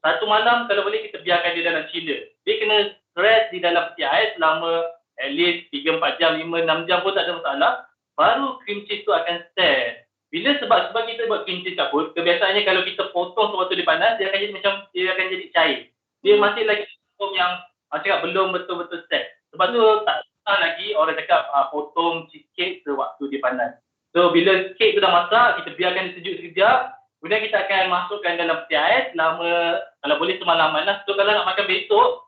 1 malam kalau boleh kita biarkan dia dalam chiller. Dia kena rest di dalam peti ais selama at least 3-4 jam, 5-6 jam pun tak ada masalah. Baru cream cheese tu akan stand. Sebab kita buat cream cheese pun, kebiasaannya kalau kita potong sewaktu dia panas, dia akan jadi cair. Dia masih lagi yang cakap belum betul-betul set. Sebab tu tak lagi orang cakap potong cheesecake sewaktu dia panas. So bila cake tu dah masak, kita biarkan dia sejuk sekejap. Kemudian kita akan masukkan dalam peti ais selama kalau boleh semalam panas. So kalau nak makan besok,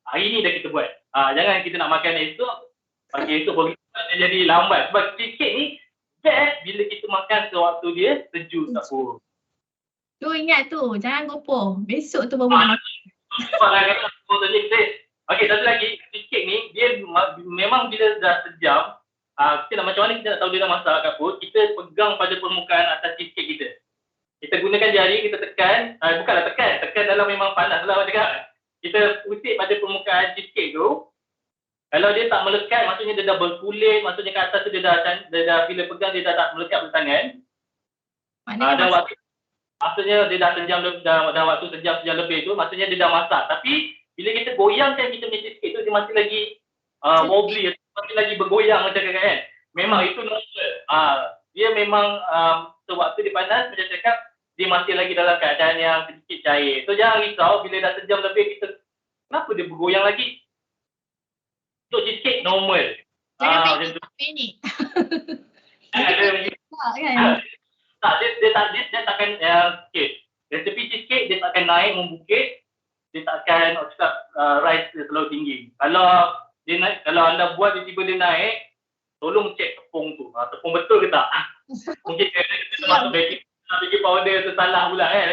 hari ni dah kita buat. Jangan kita nak makan esok, pagi esok baru dia jadi lambat. Sebab cheesecake ni best bila kita makan sewaktu dia sejuk tak pun. Tu ingat tu, jangan gopoh. Besok tu baru makan. Okey, satu lagi, cheesecake ni dia memang bila dah sejam, kita nak macam mana kita nak tahu dia dah masak ke apa, kita pegang pada permukaan atas cheesecake kita. Kita gunakan jari, kita tekan, bukanlah tekan dalam memang panas lah macam kan. Kita usik pada permukaan cheesecake tu. Kalau dia tak melekat, maksudnya dia dah berkulit, maksudnya kat atas tu dia dah bila pegang dia dah tak melekat pada tangan. Maksudnya dia dah sejam, dah waktu sejam lebih tu, maksudnya dia dah masak. Tapi bila kita goyangkan kita punya cheesecake tu, dia masih lagi wobbly, masih lagi bergoyang macam kan. Memang itu normal. Dia memang sewaktu dia panas, macam cakap, dia masih lagi dalam keadaan yang sedikit cair. So jangan risau, bila dah sejam lebih kita, kenapa dia bergoyang lagi? Untuk cheesecake normal. Jangan panik. Dia takkan, okay. Resepi cheesecake, dia takkan naik membukit. Dia takkan rise terlalu tinggi. Kalau dia naik, kalau anda buat tiba-tiba dia naik, tolong cek tepung tu. Tepung betul ke tak? Mungkin kita masuk baking powder tu salah pula kan.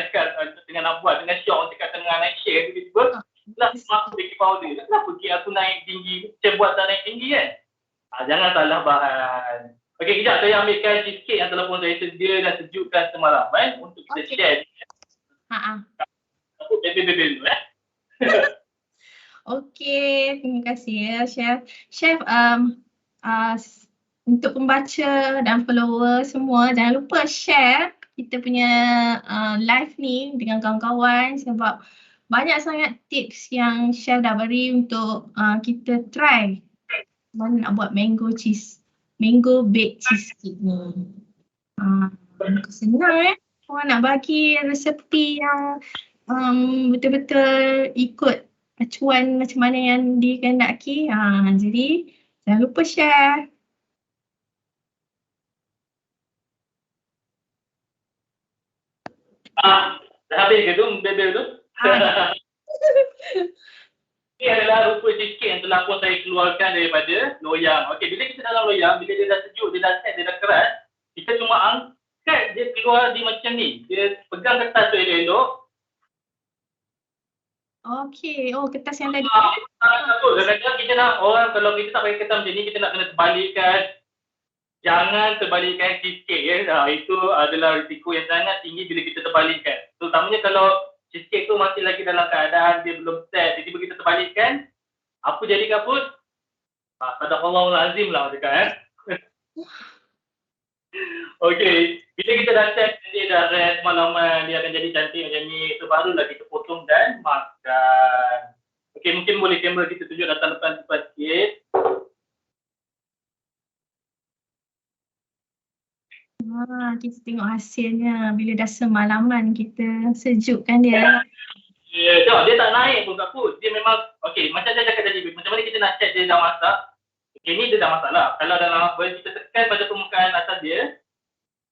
Tengah nak buat, tengah syok, cakap tengah naik share tiba-tiba. Masuk baking powder. Kenapa cake aku naik tinggi? Saya buat tak naik tinggi kan? Jangan salah bahan. Okey, kejap saya ambilkan cheesecake yang telah pun saya sedia dan sejukkan semalaman untuk kita share. Aku bebel dulu Okey, terima kasih ya Chef. Chef, untuk pembaca dan follower semua, jangan lupa share kita punya live ni dengan kawan-kawan sebab banyak sangat tips yang chef dah beri untuk kita try mana nak buat mango baked cheesecake ni. Senang orang nak bagi resepi yang betul-betul ikut acuan macam mana yang dikehendaki. Jadi jangan lupa share. Dah habis ke tu bebel tu? Ini adalah rupa cheesecake yang telah pun saya keluarkan daripada loyang. Okey, bila kita dalam loyang, bila dia dah sejuk, dia dah set, dia dah keras, kita cuma angkat dia keluar di macam ni. Dia pegang kertas tu elok-elok. Okey, kertas yang tadi. Kadang-kadang kita nak, orang kalau kita tak pakai kertas macam ni, kita nak kena terbalikkan. Jangan terbalikkan cheesecake ya. Itu adalah risiko yang sangat tinggi bila kita terbalikkan. Terutamanya kalau cheesecake tu masih lagi dalam keadaan dia belum set, jadi kita terbalikkan, apa jadi kaput? Sadaqallahul azim lah cakap Okey, bila kita dah set, dia dah rest malaman, dia akan jadi cantik macam ni. Itu barulah kita potong dan makan. Okey, mungkin boleh kamera kita tunjuk datang depan sikit. Kita tengok hasilnya bila dah semalaman kita sejukkan dia. Dia tak naik pun kaput. Dia memang, okey, macam saya cakap tadi, macam mana kita nak check dia dah masak. Okey, ni dia dah masak lah. Kalau dalam boleh kita tekan pada permukaan atas dia,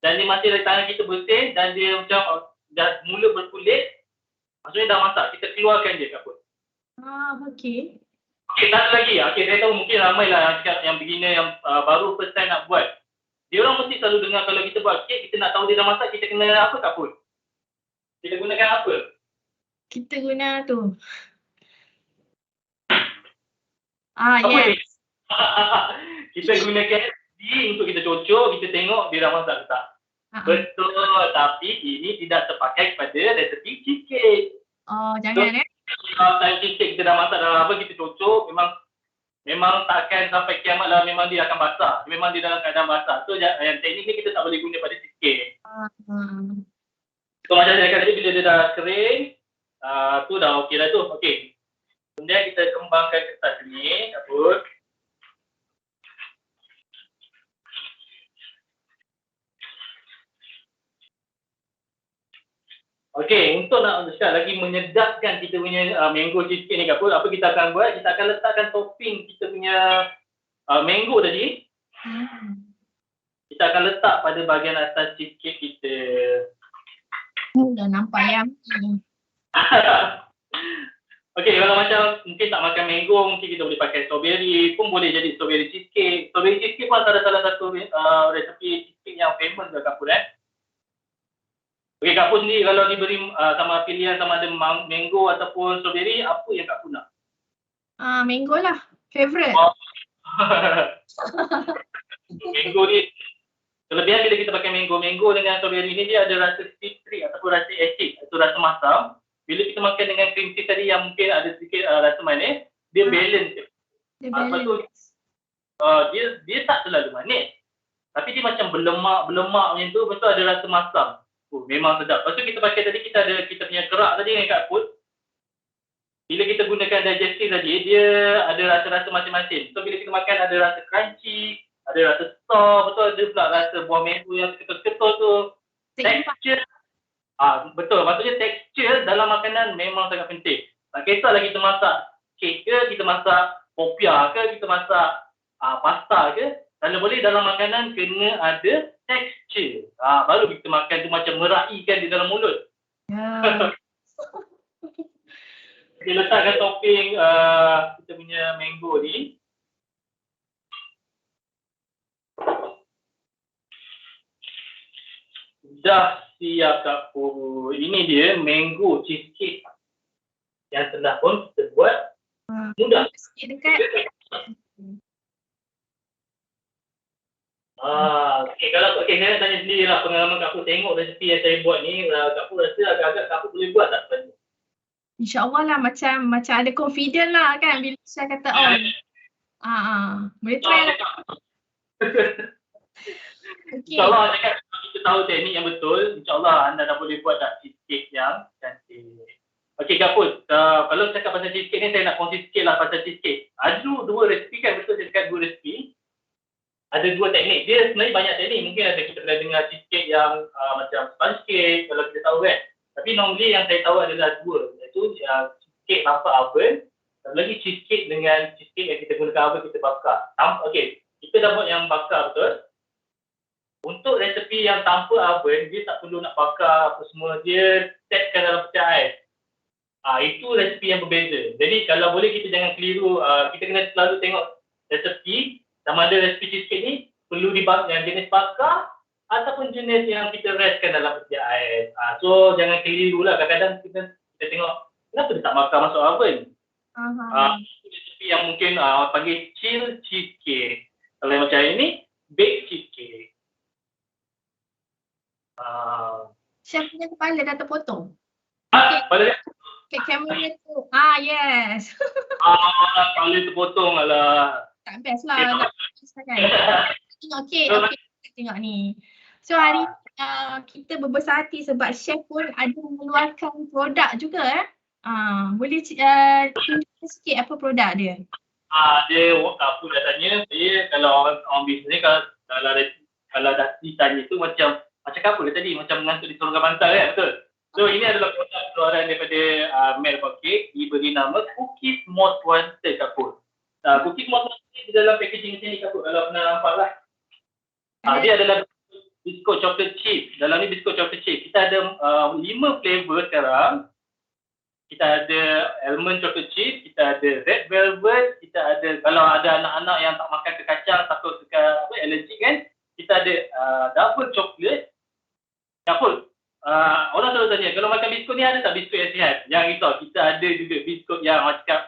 dan dia masih dari tangan kita bersih, dan dia macam dah mula berkulit, maksudnya dah masak. Kita keluarkan dia kaput. Okey. Okey, tak ada lagi. Okey, saya tahu mungkin ramai lah yang beginner yang baru first time nak buat. Dia orang mesti selalu dengar kalau kita buat kek, kita nak tahu dia dah masak, kita kena apa kaput? Kita gunakan apa? Kita guna tu. Yes. Kita gunakan untuk kita cocok, kita tengok dia dah masak ke tak. Betul, tapi ini tidak terpakai kepada resepi cheesecake. Jangan Kalau cheesecake kita dah masak dalam apa, kita cocok, memang takkan sampai kiamat lah, memang dia akan basah. Memang dia dalam keadaan basah. So yang teknik ni kita tak boleh guna pada cheesecake. So macam saya kata tadi, bila dia dah kering, tu dah okey dah tu. Okey. Kemudian kita kembangkan kertas ni, kaput. Okey, untuk nak lagi menyedapkan kita punya mango cheesecake ni kaput, apa kita akan buat? Kita akan letakkan topping kita punya mango tadi. Kita akan letak pada bahagian atas cheesecake kita. Dah nampak yang Okey, kalau macam mungkin tak makan mango, mungkin kita boleh pakai strawberry, pun boleh jadi strawberry cheesecake. Strawberry cheesecake pun antara salah satu resepi cheesecake yang famous dah kaput Okey, Kak Pu sendiri kalau diberi sama pilihan sama ada mango ataupun strawberry, apa yang Kak Pu nak? Mango lah, favourite. Mango ni, kelebihan bila kita pakai mango dengan strawberry ni, dia ada rasa citri ataupun rasa acid atau rasa masam. Bila kita makan dengan cream cheese tadi yang mungkin ada sedikit rasa manis, dia balance. Dia tak terlalu manis. Tapi dia macam berlemak macam tu, betul ada rasa masam. Memang sedap. Lepas tu kita pakai tadi, kita punya kerak tadi dengan Kak Put. Bila kita gunakan digestive tadi, dia ada rasa-rasa macam-macam. So bila kita makan ada rasa crunchy, ada rasa soft, betul ada pula rasa buah mango yang ketul-ketul tu. Texture. Betul. Maksudnya texture dalam makanan memang sangat penting. Tak kisahlah kita masak cake ke, kita masak popia ke, kita masak pasta ke. Kalau boleh dalam makanan kena ada texture. Baru kita makan tu macam meraikan di dalam mulut. Kita letakkan topping kita punya mango ni. Dah siap Kak Pu. Ini dia mango cheesecake yang telah pun kita buat. Mudah. Sikit dekat. Okay, kalau saya tanya sendiri lah pengalaman Kak Pu tengok resepi yang saya buat ni, Kak Pu rasa agak-agak Kak Pu boleh buat tak sebenarnya? InsyaAllah lah, macam ada confident lah kan bila saya kata boleh try lah. InsyaAllah kita tahu teknik yang betul, InsyaAllah anda dah boleh buat tak cheesecake yang cantik. Okey Kak Put, kalau cakap pasal cheesecake ni saya nak kongsi sikit lah pasal cheesecake. Ada dua resipi kan, betul saya cakap dua resipi. Ada dua teknik. Dia sebenarnya banyak teknik. Mungkin ada kita pernah dengar cheesecake yang macam sponge cake kalau kita tahu kan. Tapi normally yang saya tahu adalah dua. Iaitu cheesecake tanpa oven. Satu lagi cheesecake dengan cheesecake yang kita gunakan oven kita bakar. Okey, kita dah buat yang bakar betul. Untuk resepi yang tanpa oven, dia tak perlu nak bakar apa semua. Dia setkan dalam pecah ais. Itu resepi yang berbeza. Jadi kalau boleh kita jangan keliru, kita kena selalu tengok resepi sama ada resepi cheesecake ni perlu yang jenis bakar ataupun jenis yang kita restkan dalam pecah ais. So jangan keliru lah. Kadang-kadang kita tengok kenapa dia tak bakar masuk oven. Resepi yang mungkin panggil chill cheesecake. Kalau yang macam ini, baked cheesecake. Chef punya kepala dah terpotong. Kepala dia? Kamera tu. Yes. Kepala terpotong lah. Tak best lah. Tengok tengok ni. So hari kita berbesar hati sebab chef pun ada mengeluarkan produk juga boleh tunjukkan sikit apa produk dia? Dia apa dah tanya saya kalau orang bisnes ni kalau dah ditanya tu macam apa dia tadi macam mengantuk di sorongkan bantal kan, betul? So ini adalah produk keluaran daripada Melba Cake, diberi nama Cookies Most Wanted Kak Put. Cookies Most Wanted di dalam packaging macam ni Kak Put, kalau pernah nampak lah. Dia adalah biskut chocolate chip. Dalam ni biskut chocolate chip. Kita ada 5 flavor sekarang. Kita ada almond chocolate chip, kita ada red velvet, kita ada kalau ada anak-anak yang tak makan ke kacang, takut ke allergi kan, kita ada double chocolate. Kak Put, orang selalu tanya, kalau makan biskut ni ada tak biskut yang sihat? Jangan risau, kita ada juga biskut yang macam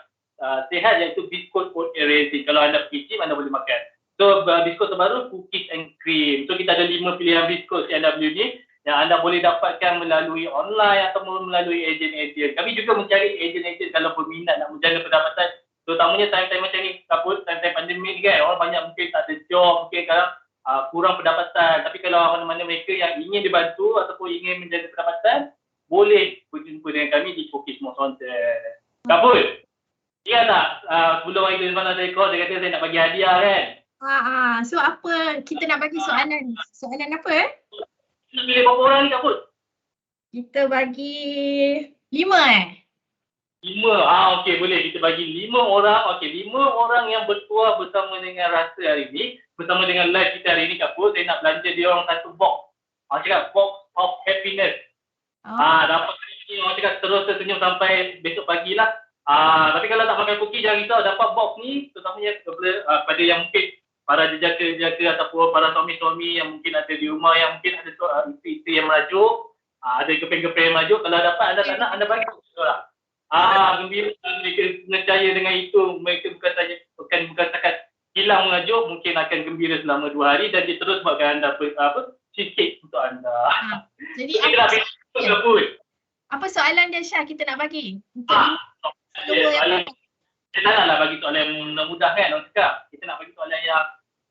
sihat iaitu biskut oat raisin. Kalau anda pergi gym, anda boleh makan. So biskut terbaru cookies and cream. So kita ada 5 pilihan biskut CNW ni yang anda boleh dapatkan melalui online ataupun melalui ejen-ejen. Kami juga mencari ejen-ejen kalau berminat nak menjaga pendapatan. Terutamanya time-time macam ni, Kak Put, time-time pandemik ni kan, orang banyak mungkin tak ada job, mungkin sekarang kurang pendapatan. Tapi kalau mana-mana mereka yang ingin dibantu ataupun ingin menjaga pendapatan, boleh berjumpa dengan kami di Cookies Most Wanted. Kak Put, ingat tak sebelum hari tu mana saya call, dia kata saya nak bagi hadiah kan? So apa kita nak bagi soalan? Soalan apa Kita pilih berapa orang ni Kak Put? Kita bagi 5 5. Okey, boleh kita bagi 5 orang. Okey, 5 orang yang bertuah bersama dengan Rasa hari ni, bersama dengan live kita hari ni Kak Put, saya nak belanja dia orang satu box. Cakap box of happiness. Dapat ni orang cakap terus tersenyum sampai besok pagi lah. Tapi kalau tak makan cookie jangan risau, dapat box ni terutamanya kepada yang mungkin para jejaka-jejaka ataupun para suami-suami yang mungkin ada di rumah, yang mungkin ada isteri yang merajuk, ada gepeng-gepeng yang merajuk. Kalau dapat anda tak nak, anda bagi orang. Gembira mereka percaya dengan itu. Mereka bukan setakat hilang mengajuk, mungkin akan gembira selama 2 hari dan dia terus buatkan anda cheesecake untuk anda. Jadi apa soalan dia Syah kita nak bagi? Kita naklah bagi soalan yang mudah kan orang cakap. Kita nak bagi soalan yang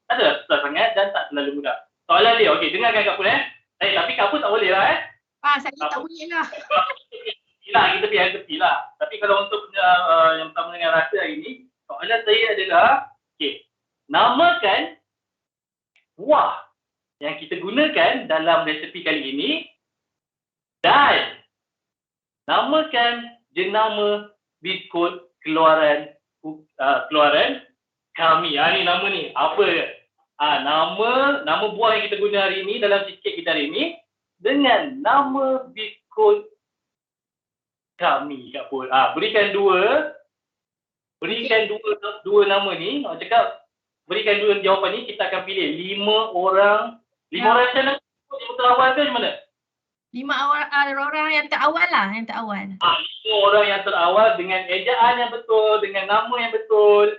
tak adalah susah sangat dan tak terlalu mudah. Soalan dia, okey, dengarkan Kak Put tapi Kak Put tak boleh lah saya tak boleh lah. Kita biar tepi lah. Tapi kalau untuk yang pertama dengan Rasa hari ni, soalan saya adalah, okey, namakan buah yang kita gunakan dalam resepi kali ini dan namakan jenama biskut keluaran kami. Ni nama ni apa dia? Nama buah yang kita guna hari ini dalam cheesecake kita hari ini dengan nama biskut kami Kak Put. Berikan dua nama ni. Orang cakap berikan 2 jawapan ni, kita akan pilih 5 orang. 5 orang macam mana? Yang terawal ke macam mana? 5 orang yang terawal lah, yang terawal. 5 orang yang terawal dengan ejaan yang betul, dengan nama yang betul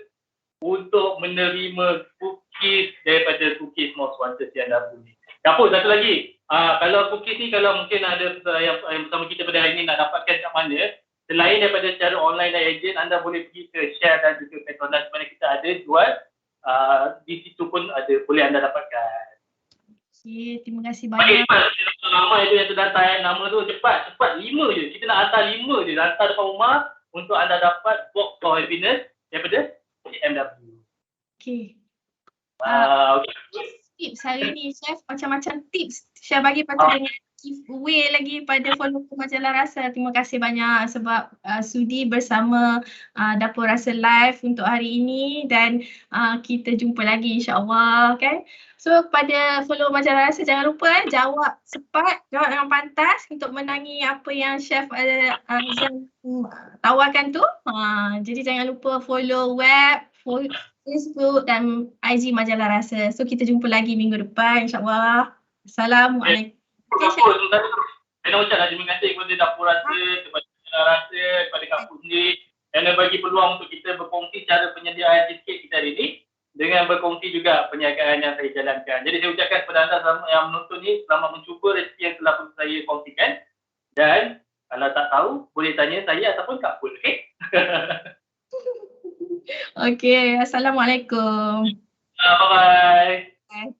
untuk menerima cookies daripada Cookies Most Wanted yang dah bunyi. Kak Put, satu lagi. Kalau cookies ni, kalau mungkin ada yang bersama kita pada hari ni nak dapatkan kat mana, selain daripada secara online dan ejen, anda boleh pergi ke Share dan juga Petronas mana kita ada jual. Di situ pun ada, boleh anda dapatkan. Okay, terima kasih Bagi banyak. cepat, ramai tu yang terdaftar nama tu cepat 5 je. Kita nak hantar 5 je, hantar depan rumah untuk anda dapat box for happiness daripada CMW. Okay. Okay. Tips hari ni Chef, macam-macam tips Chef bagi, lepas tu dengan giveaway lagi pada follower Majalah Rasa. Terima kasih banyak sebab sudi bersama Dapur Rasa Live untuk hari ini, dan kita jumpa lagi insyaAllah kan. So kepada follower Majalah Rasa, jangan lupa jawab cepat, jawab dengan pantas untuk menangi apa yang Chef Azan tawarkan tu. Jadi jangan lupa follow web, Facebook dan IG Majalah Rasa. So kita jumpa lagi minggu depan insyaAllah. Assalamualaikum. Okay, saya nak ucapkan terima kasih kepada Dapur Rasa, kepada Majalah Rasa, kepada Kak Putri, kerana bagi peluang untuk kita berkongsi cara penyediaan tiket kita hari ini, dengan berkongsi juga perniagaan yang saya jalankan. Jadi saya ucapkan kepada anda semua yang menonton ni, selamat mencuba rezeki yang telah pun saya kongsikan. Dan kalau tak tahu, boleh tanya saya ataupun Kak Put, okey? Okey, Assalamualaikum. Bye-bye.